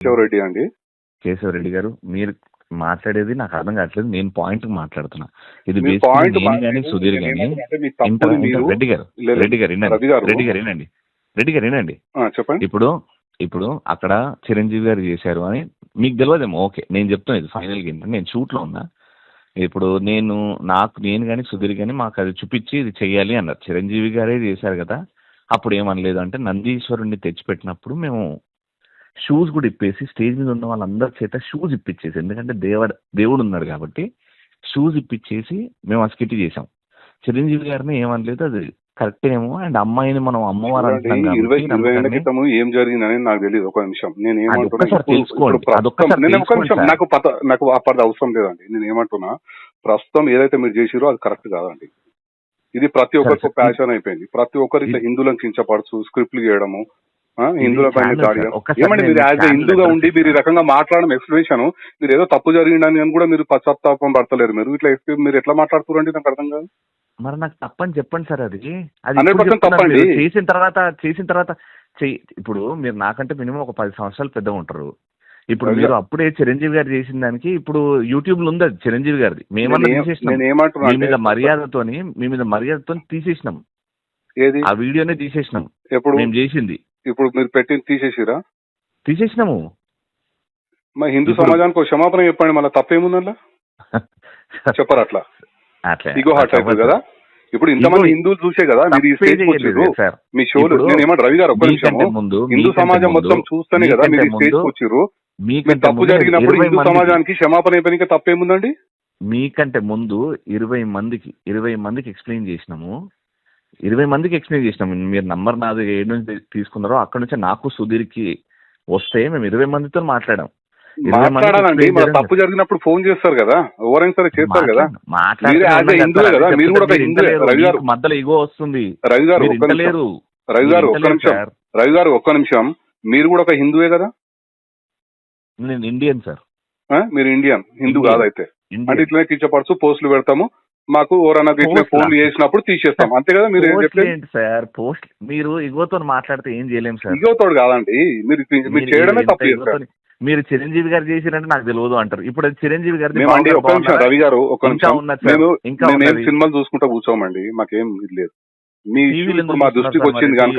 కేశవరెడ్డి అండి. కేశవరెడ్డి గారు, మీరు మాట్లాడేది నాకు అర్థం కావట్లేదు. నేను పాయింట్ మాట్లాడుతున్నా. ఇది మీ బేసికలీ పాయింట్ నేను కానీ సుధీర్ కానీ రెడ్డి గారు వినండి. చెప్పండి. ఇప్పుడు అక్కడ చిరంజీవి గారు చేశారు అని మీకు తెలియదేమో. ఓకే, నేను చెప్తాను. ఇది ఫైనల్గా ఏంటంటే, నేను షూట్లో ఉన్నా. ఇప్పుడు నేను కానీ సుధీర్ కానీ మాకు అది చూపించి ఇది చెయ్యాలి అన్నారు. చిరంజీవి గారే చేశారు కదా, అప్పుడు ఏమనలేదు. అంటే నందీశ్వరుణ్ణి తెచ్చిపెట్టినప్పుడు మేము షూస్ కూడా ఇప్పేసి స్టేజ్ మీద ఉన్న వాళ్ళందరి చేత షూస్ ఇప్పించేసి, ఎందుకంటే దేవుడు ఉన్నాడు కాబట్టి షూస్ ఇప్పించేసి మేము ఆ స్కిట్ చేసాం. చిరంజీవి గారిని ఏమనలేదు, అది కరెక్ట్ ఏమో. అండ్ అమ్మాయిని మనం అమ్మవారు అంటున్నాం కాబట్టి ఏం జరిగిందని నాకు తెలియదు. ఒక నిమిషం నేను నాకు అప్పటి అవసరం లేదండి. నేను ఏమంటున్నా, ప్రస్తుతం ఏదైతే మీరు చేసిరో అది కరెక్ట్ కాదండి. ఇది ప్రతి ఒక్కరికి ప్యాషన్ అయిపోయింది. ప్రతి ఒక్కరు ఇట్లా హిందువులను కించపడుచు స్క్రిప్ట్లు చేయడము, హిందువుల పైన దాడి. ఏమండి, మీరు యాజ్ ఎ హిందూగా ఉండి మీరు ఈ రకంగా మాట్లాడడం ఎక్స్ప్లెనేషన్, మీరు ఏదో తప్పు జరిగిందని అని కూడా మీరు పశ్చాత్తాపం పడతలేరు. మీరు ఎట్లా మాట్లాడుతున్నారండి, నాకు అర్థం కాదు. మరి నాకు తప్పని చెప్పండి సార్. అది 100% తప్పండి. చేసిన తర్వాత ఇప్పుడు మీరు నాకంటే మినిమం ఒక 10 సంవత్సరాలు పెద్దగా ఉంటారు. ఇప్పుడు మీరు అప్పుడే చిరంజీవి గారు చేసిన దానికి ఇప్పుడు యూట్యూబ్ లో ఉంది అది చిరంజీవి గారిది. మేమన్నా తీసేసినాం, మీ మీద మర్యాదతో తీసేసినాం. ఏది ఆ వీడియోనే తీసేసినాం. ఎప్పుడు మేము చేసింది ఇప్పుడు మీరు పెట్టింది తీసేసినాము. మరి హిందూ సమాజానికి క్షమాపణ చెప్పండి, మళ్ళీ తప్పేముందల్లా చెప్పరు. అట్లా ఇగో హార్ట్ అవుతుంది కదా. ఇప్పుడు ఇంతమంది హిందువులు చూసే కదా మీరు ఈ స్టేజ్ వచ్చారు మీ షోలు. నేను ఏమంటే రవి గారు, ఒక్క నిమిషం, హిందూ సమాజం మొత్తం చూస్తేనే కదా మీరు ఈ స్టేజ్ వచ్చారు. మీరు తప్పు జరిగినప్పుడు హిందూ సమాజానికి క్షమాపణ చెప్పడానికి తప్పేముందండి? మీకంటే ముందు 20 మందికి ఎక్స్ప్లెయిన్ చేసినాము. 20 మందికి ఎక్స్ప్లెయిన్ చేసినాము. మీరు నంబర్ నాది ఏడు నుంచి తీసుకున్నారో అక్కడ నుంచి నాకు సుధీర్కి వస్తే మేము 20 మందితో మాట్లాడాం. మాట్లాడాలండి. మన తప్పు జరిగినప్పుడు ఫోన్ చేస్తారు కదా, ఎవరైనా సరే చేస్తారు కదా. హిందువే కదా, మీరు కూడా హిందువే. రవి గారు మధ్యలో ఇగో వస్తుంది. రవి గారు ఒక్క నిమిషం, మీరు కూడా ఒక హిందువే కదా. నేను ఇండియన్ సార్. మీరు ఇండియన్, హిందూ కాదైతే. అంటే ఇట్లనే కించపడుచు పోస్టులు పెడతాము, మాకు ఎవరన్నా ఇట్లా ఫోన్లు చేసినప్పుడు తీసేస్తాం, అంతే కదా. మీరు సార్ పోస్ట్ మీరు ఇగోతో మాట్లాడితే ఏం చేయలేము సార్. ఇగోతో కాదండి, మీరు చేయడమే తప్పు చేస్తారు. మీరు చిరంజీవి గారు చేసిరంటే నాకు తెలియదు అంటారు. ఇప్పుడు చిరంజీవి గారు రవి గారు ఒక్క నిమిషం, మేము సినిమాలు చూసుకుంటా కూర్చోమండి, మాకేం ఇది లేదు. మీ మా దృష్టికి వచ్చింది కనుక